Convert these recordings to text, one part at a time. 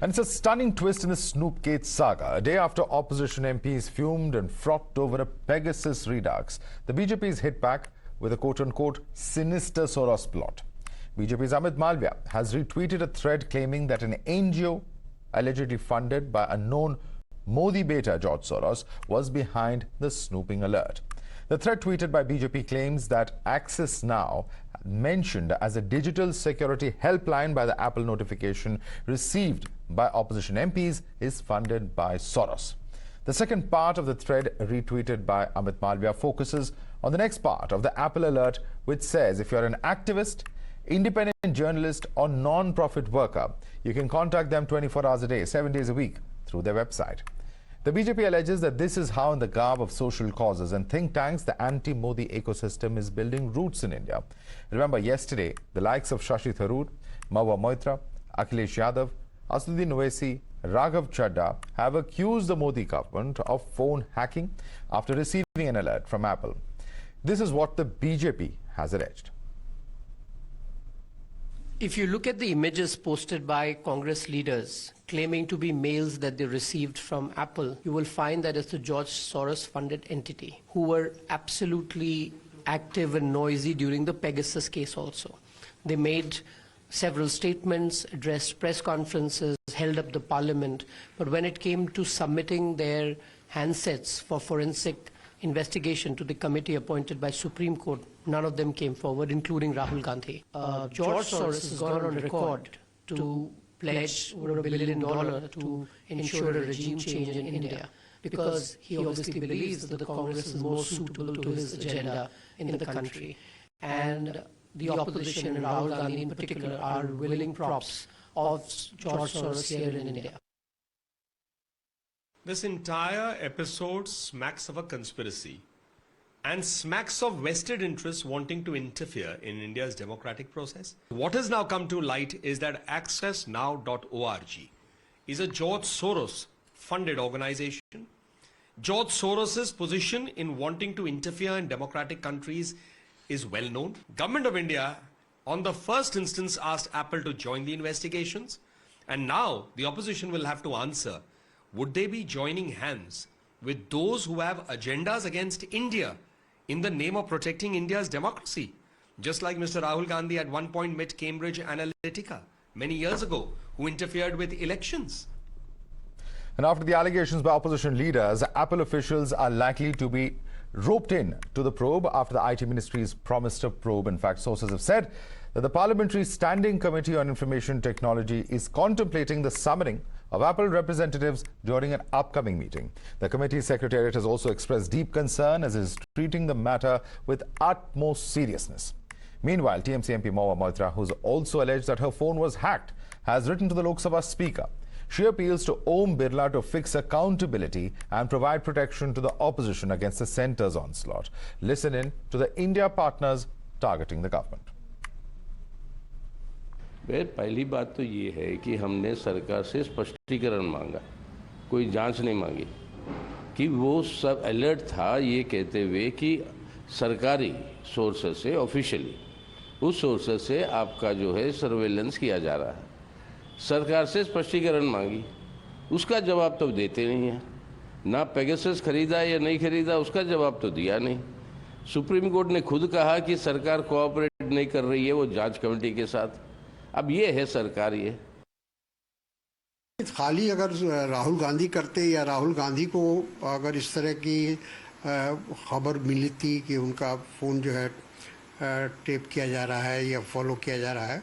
And it's a stunning twist in the Snoopgate saga. A day after opposition MPs fumed and frothed over a Pegasus redux, the BJP's hit back with a quote-unquote sinister Soros plot. BJP's Amit Malviya has retweeted a thread claiming that an NGO allegedly funded by a known Modi beta George Soros was behind the snooping alert. The thread tweeted by BJP claims that Access Now, mentioned as a digital security helpline by the Apple notification received by opposition MPs, is funded by Soros. The second part of the thread, retweeted by Amit Malviya, focuses on the next part of the Apple alert, which says if you're an activist, independent journalist or non-profit worker, you can contact them 24 hours a day, 7 days a week through their website. The BJP alleges that this is how, in the garb of social causes and think tanks, the anti-Modi ecosystem is building roots in India. Remember, yesterday, the likes of Shashi Tharoor, Mahua Moitra, Akhilesh Yadav, Asduddin Owaisi, Raghav Chadha have accused the Modi government of phone hacking after receiving an alert from Apple. This is what the BJP has alleged. If you look at the images posted by Congress leaders claiming to be mails that they received from Apple, you will find that it's the George Soros funded entity who were absolutely active and noisy during the Pegasus case also. They made several statements, addressed press conferences, held up the parliament, but when it came to submitting their handsets for forensic investigation to the committee appointed by Supreme Court, none of them came forward, including Rahul Gandhi. George Soros has gone on record to pledge over $1 billion to ensure a regime change in India, because he obviously believes that the Congress is more suitable to his agenda in the country. And the opposition, and Rahul Gandhi in particular, are willing props of George Soros here in India. This entire episode smacks of a conspiracy and smacks of vested interests wanting to interfere in India's democratic process. What has now come to light is that accessnow.org is a George Soros funded organization. George Soros's position in wanting to interfere in democratic countries is well known. Government of India on the first instance asked Apple to join the investigations, and now the opposition will have to answer. Would they be joining hands with those who have agendas against India in the name of protecting India's democracy? Just like Mr. Rahul Gandhi at one point met Cambridge Analytica many years ago, who interfered with elections. And after the allegations by opposition leaders, Apple officials are likely to be roped in to the probe after the IT ministry's promised a probe. In fact, sources have said that the Parliamentary Standing Committee on Information Technology is contemplating the summoning of Apple representatives during an upcoming meeting. The committee's secretariat has also expressed deep concern as it is treating the matter with utmost seriousness. Meanwhile, TMC MP Mahua Moitra, who's also alleged that her phone was hacked, has written to the Lok Sabha Speaker. She appeals to Om Birla to fix accountability and provide protection to the opposition against the centre's onslaught. Listen in to the India partners targeting the government. पहली बात तो ये है कि हमने सरकार से स्पष्टीकरण मांगा, कोई जांच नहीं मांगी कि वो सब अलर्ट था ये कहते हुए कि सरकारी सोर्सेस से ऑफिशियली उस सोर्सेस से आपका जो है सर्वेलेंस किया जा रहा है। सरकार से स्पष्टीकरण मांगी, उसका जवाब तो देते नहीं है। ना पेगासस खरीदा या नहीं खरीदा उसका जवाब तो दिया नहीं। सुप्रीम कोर्ट ने खुद कहा कि सरकार कोऑपरेट नहीं कर रही है वो जांच कमेटी के साथ। अब ये है सरकार। ये खाली अगर राहुल गांधी करते या राहुल गांधी को अगर इस तरह की खबर मिली थी कि उनका फ़ोन जो है टेप किया जा रहा है या फॉलो किया जा रहा है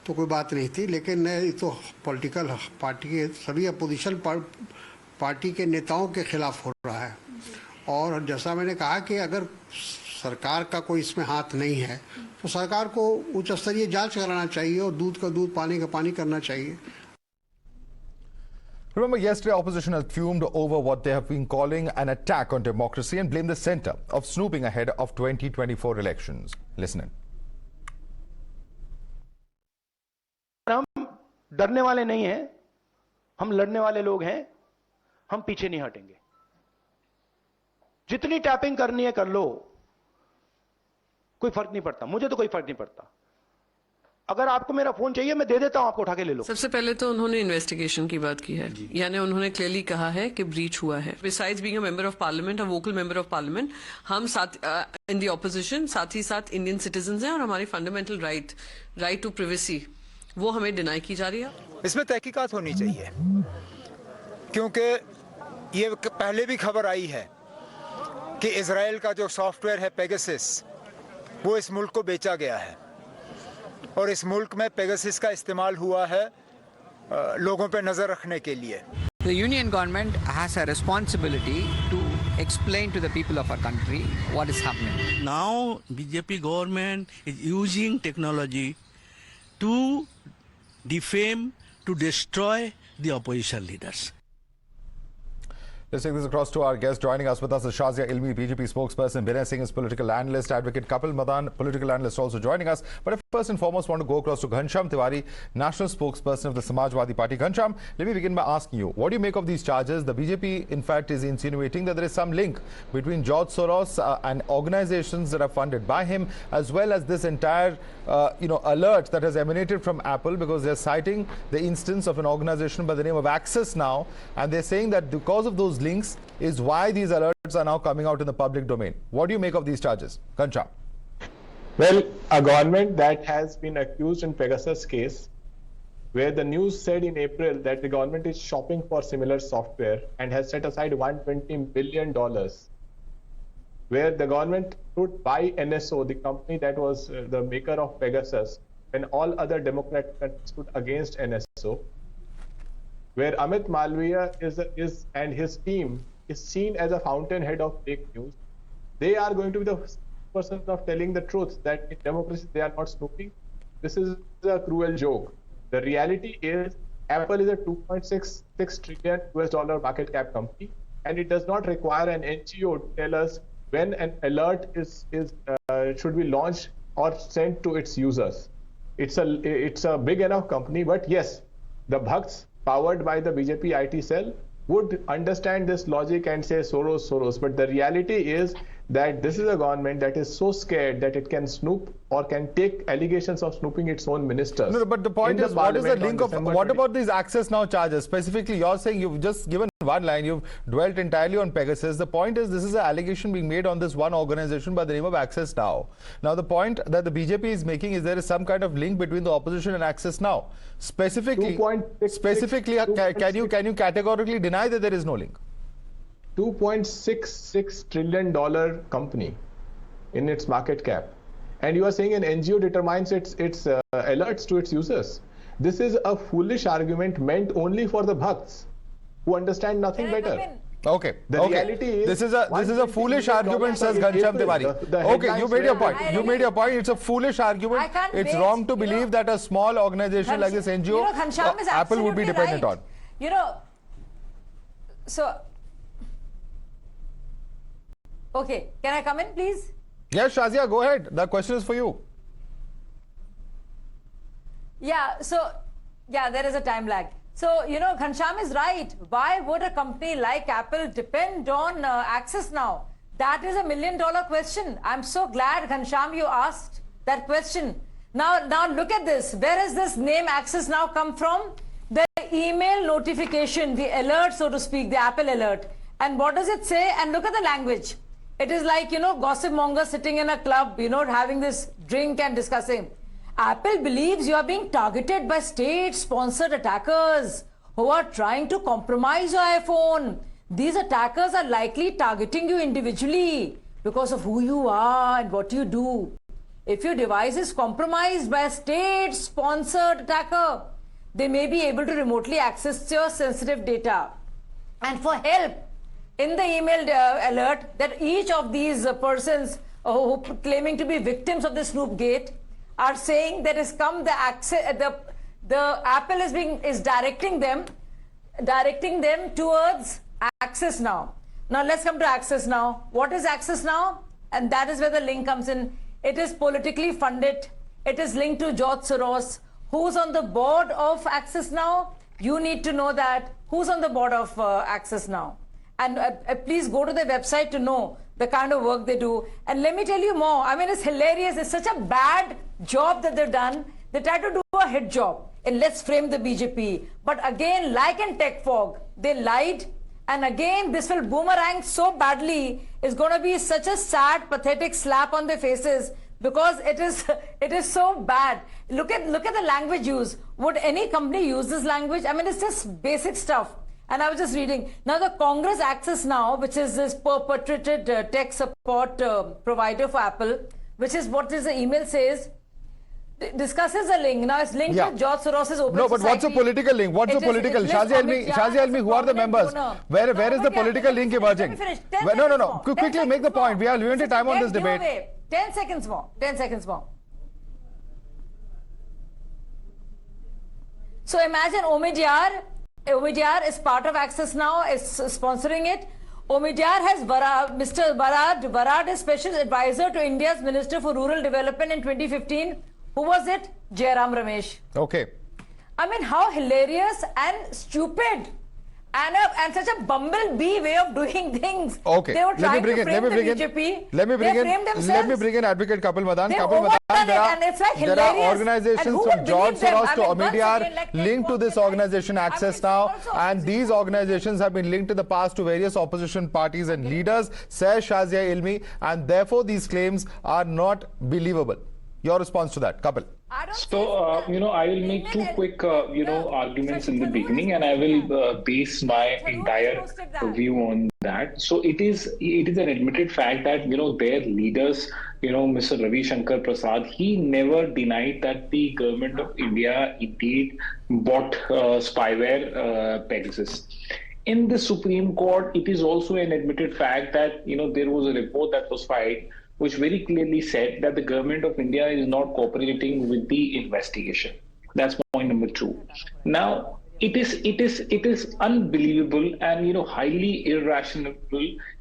तो कोई बात नहीं थी, लेकिन ये तो पॉलिटिकल पार्टी के सभी अपोजिशन पार्टी के नेताओं के खिलाफ हो रहा है। और जैसा मैंने कहा कि अगर सरकार का कोई इसमें हाथ नहीं है तो सरकार को उच्च स्तरीय जांच कराना चाहिए और दूध का दूध पानी का पानी करना चाहिए। Remember, yesterday opposition had fumed over what they have been calling an attack on democracy and blamed the centre of snooping ahead of 2024 elections. Listen in. हम डरने वाले नहीं हैं, हम लड़ने वाले लोग हैं, हम पीछे नहीं हटेंगे। जितनी टैपिंग करनी है कर लो, कोई फर्क नहीं पड़ता, मुझे तो कोई फर्क नहीं पड़ता। अगर आपको मेरा फोन चाहिए मैं दे देता हूं, आपको उठा के ले लो। सबसे पहले तो उन्होंने इन्वेस्टिगेशन की बात की है, यानी उन्होंने क्लियरली कहा है कि ब्रीच हुआ है। Besides being a member of parliament, a vocal member of parliament, हम साथ इन द ऑपोजिशन साथ ही साथ इंडियन सिटीजन हैं और हमारी फंडामेंटल राइट टू प्राइवेसी वो हमें डिनाई की जा रही है। इसमें तहकीकात होनी चाहिए, क्योंकि ये पहले भी खबर आई है कि इजराइल का जो सॉफ्टवेयर है पेगासस, वो इस मुल्क को बेचा गया है और इस मुल्क में पेगासस का इस्तेमाल हुआ है लोगों पे नजर रखने के लिए। The union government has a responsibility to explain to the people of our country what is happening. Now BJP government is using technology to defame, to destroy the opposition leaders. Let's take this across to our guest. Joining us with us is Shazia Ilmi, BJP spokesperson. Binay Singh is political analyst. Advocate Kapil Madan, political analyst, also joining us. But first and foremost, want to go across to Ghanshyam Tiwari, national spokesperson of the Samajwadi Party. Ghanshyam, let me begin by asking you, what do you make of these charges? The BJP, in fact, is insinuating that there is some link between George Soros and organizations that are funded by him, as well as this entire, alert that has emanated from Apple, because they're citing the instance of an organization by the name of Access Now, and they're saying that because of those links is why these alerts are now coming out in the public domain. What do you make of these charges? Ghanshyam. Well, a government that has been accused in Pegasus case, where the news said in April that the government is shopping for similar software and has set aside $120 billion, where the government should buy NSO, the company that was the maker of Pegasus, when all other democratic countries stood against NSO, where Amit Malviya is and his team is seen as a fountainhead of fake news. They are going to be the person of telling the truth that in democracy they are not snooping. This is a cruel joke. The reality is Apple is a $2.66 trillion US market cap company, and it does not require an NGO to tell us when an alert should be launched or sent to its users. It's a big enough company, but yes, the Bhakts powered by the BJP IT cell would understand this logic and say Soros. But the reality is that this is a government that is so scared that it can snoop or can take allegations of snooping its own ministers. No, but the point is, what is the link of, what about these Access Now charges? Specifically, you're saying you've just given one line, you've dwelt entirely on Pegasus. The point is, this is an allegation being made on this one organization by the name of Access Now. Now, the point that the BJP is making is there is some kind of link between the opposition and Access Now. Specifically, can you categorically deny that there is no link? $2.66 trillion company in its market cap, and you are saying an NGO determines its alerts to its users. This is a foolish argument meant only for the Bhakts who understand nothing better. Okay. The reality is this is a foolish argument, says Ghanshyam Tiwari. Okay, you made your point. You made your point. It's a foolish argument. It's wrong to believe that a small organization like this NGO, Apple would be dependent on. Okay, can I come in, please? Yes, Shazia, go ahead. The question is for you. Yeah, there is a time lag. So, Ghanshyam is right. Why would a company like Apple depend on Access Now? That is $1 million question. I'm so glad, Ghanshyam, you asked that question. Now look at this. Where has this name Access Now come from? The email notification, the alert, so to speak, the Apple alert. And what does it say? And look at the language. It is like, gossip monger sitting in a club, having this drink and discussing. Apple believes you are being targeted by state-sponsored attackers who are trying to compromise your iPhone. These attackers are likely targeting you individually because of who you are and what you do. If your device is compromised by a state-sponsored attacker, they may be able to remotely access your sensitive data. And for help, in the email alert, that each of these persons who claiming to be victims of the Snoopgate are saying there is come the access, the Apple is directing them towards Access Now. Now let's come to Access Now. What is Access Now? And that is where the link comes in. It is politically funded. It is linked to George Soros. Who's on the board of Access Now? You need to know that. Who's on the board of Access Now? And please go to their website to know the kind of work they do. And let me tell you more. I mean, it's hilarious. It's such a bad job that they've done They tried to do a hit job in let's frame the BJP. But again, like in tech fog, they lied. And again, this will boomerang so badly. It's going to be such a sad, pathetic slap on their faces because it is so bad. Look at the language used. Would any company use this language? I mean, it's just basic stuff. And I was just reading. Now, the Congress Access Now, which is this perpetrated tech support provider for Apple, which is what the email says, discusses a link. Now, it's linked to George Soros' Open No, but Society. what's the political link? What's the political? Shazia Ilmi, who are the members? Where is the political link emerging? No. Quickly make the point. We have limited time on this debate. 10 seconds more. 10 seconds more. So imagine Omidyar is part of Access Now, is sponsoring it. Omidyar has Mr. Varad is special advisor to India's Minister for Rural Development in 2015. Who was it? Jairam Ramesh. Okay. I mean, how hilarious and stupid and such a bumblebee way of doing things. Okay. They were trying to frame the BJP. Let me bring in Advocate Kapil Madan. There are organizations from George Soros to Omidyar linked to this organization Access Now, and these organizations have been linked in the past to various opposition parties and leaders, says Shazia Ilmi, and therefore these claims are not believable. Your response to that, Kapil? So, I will make two quick, arguments in the beginning, and I will base my entire view on that. So, it is an admitted fact that, their leaders, Mr. Ravi Shankar Prasad, he never denied that the government of India indeed bought spyware Pegasus. In the Supreme Court, it is also an admitted fact that, there was a report that was filed which very clearly said that the government of India is not cooperating with the investigation. That's point number two. Now, it is unbelievable and highly irrational.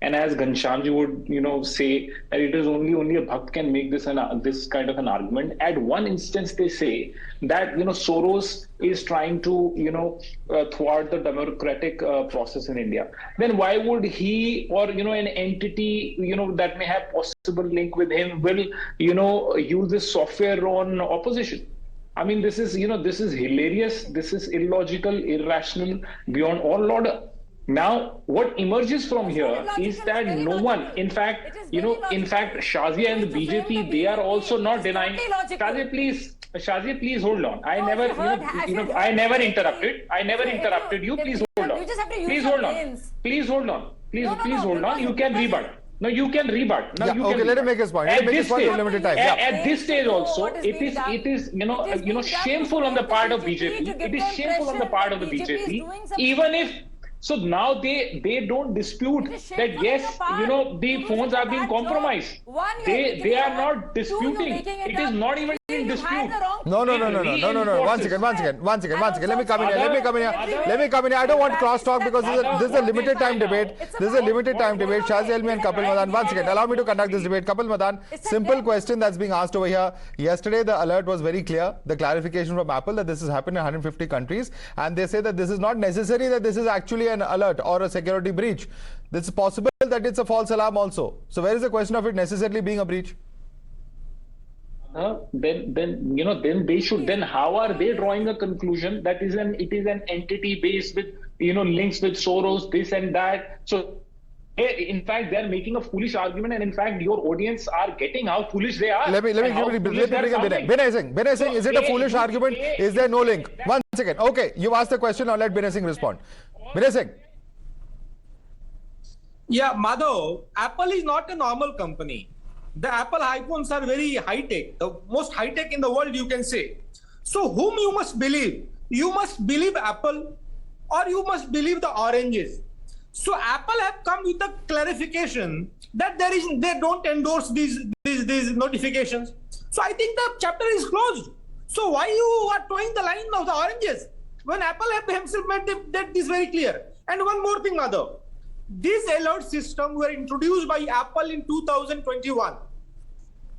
And as Ghanshyam would say that it is only a bhakt can make this kind of an argument. At one instance, they say that Soros is trying to thwart the democratic process in India. Then why would he or an entity that may have possible link with him will use this software on opposition? I mean, this is hilarious. This is illogical, irrational, beyond all order. Now, what emerges from here is that no one, in fact, Shazia and the BJP, they are also not denying. Shazia, please hold on. I never interrupted you. Please hold on. Please hold on. You can rebut. No, you can rebut. Let him make his point. Limited time. At this stage also, it is shameful on the part of BJP. It is shameful on the part of the BJP. Even if so, now they don't dispute that yes, the phones are being compromised. They are not disputing. It is not even in dispute. No. One second. Let me come in here. I don't want cross talk because this is a limited time debate. Shazia Ilmi and Kapil Madan. One second. Allow me to conduct this debate. Kapil Madan, simple question that's being asked over here. Yesterday, the alert was very clear. The clarification from Apple that this has happened in 150 countries. And they say that this is not necessary that this is actually an alert or a security breach. It's possible that it's a false alarm also. So where is the question of it necessarily being a breach? Then they should. Then how are they drawing a conclusion that it is an entity based with links with Soros, this and that? So in fact, they are making a foolish argument, and in fact, your audience are getting how foolish they are. Let me bring in Binay Singh. Is it a foolish argument? Is there no link? 1 second. Okay, you asked the question. Now let Binay Singh respond. Binay Singh. Yeah, Madhav, Apple is not a normal company. The Apple iPhones are very high-tech, the most high-tech in the world, you can say. So whom you must believe? You must believe Apple or you must believe the oranges. So Apple have come with a clarification that they don't endorse these notifications. So I think the chapter is closed. So why you are towing the line of the oranges when Apple have himself made this very clear? And one more thing, Madhav. These alert systems were introduced by Apple in 2021.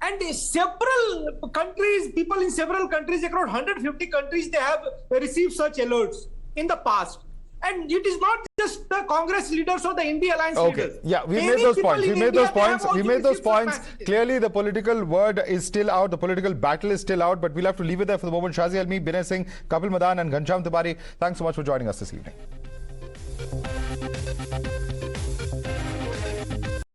And several countries, people in several countries, across 150 countries, they have received such alerts in the past. And it is not just the Congress leaders or the India Alliance leaders. Yeah, we Many made those people points. in We made India, those they have points. also We made those received such points. messages. Clearly, the political word is still out. The political battle is still out. But we'll have to leave it there for the moment. Shazia Ilmi, Binay Singh, Kapil Madan, and Ghanshyam Tiwari, thanks so much for joining us this evening.